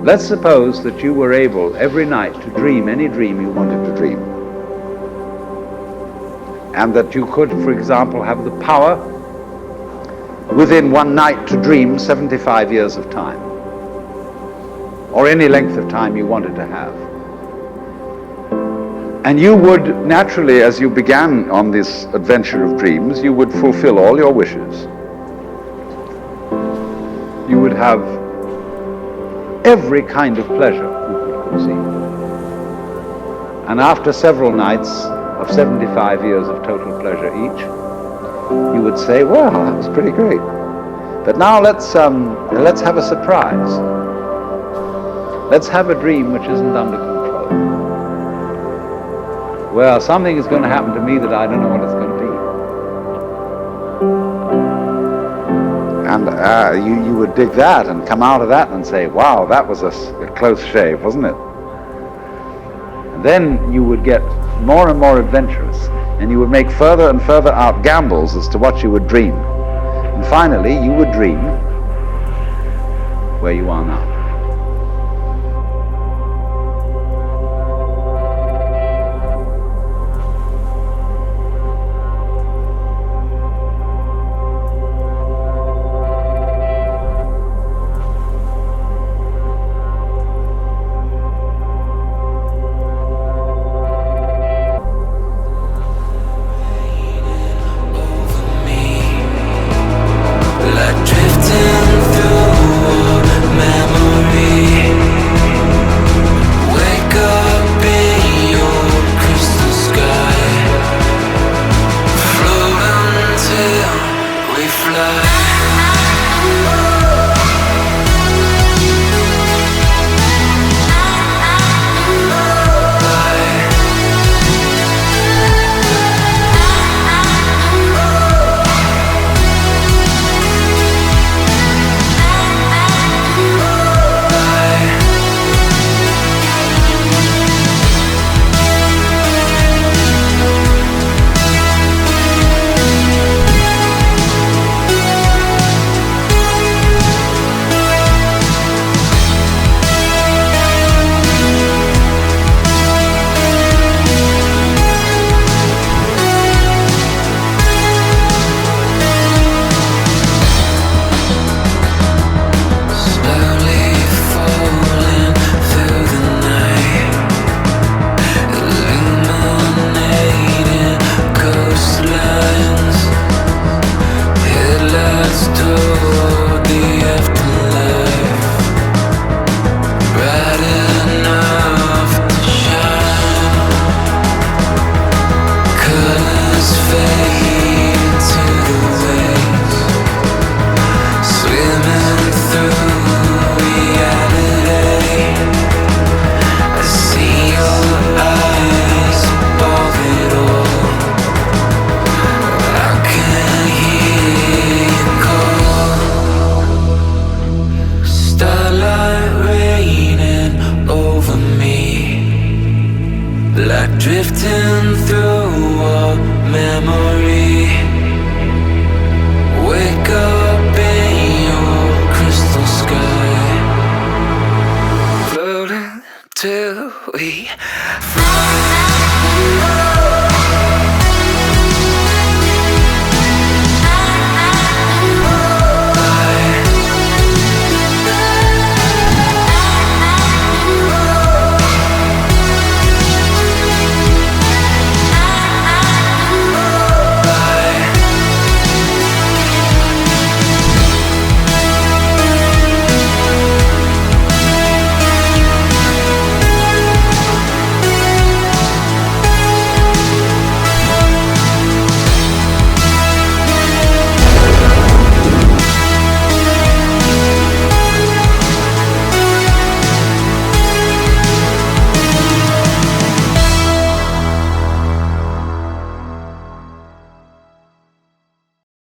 Let's suppose that you were able every night to dream any dream you wanted to dream. And that you could, for example, have the power within one night to dream 75 years of time, or any length of time you wanted to have. And you would naturally, as you began on this adventure of dreams, you would fulfill all your wishes. You would have every kind of pleasure you could conceive. And after several nights of 75 years of total pleasure each, you would say, well, that was pretty great. But now let's have a surprise. Let's have a dream which isn't under control. Well, something is going to happen to me that I don't know what it's going to be. And you would dig that and come out of that and say, wow, that was a close shave, wasn't it? And then you would get more and more adventurous, and you would make further and further out gambles as to what you would dream. And finally, you would dream where you are now. Fly.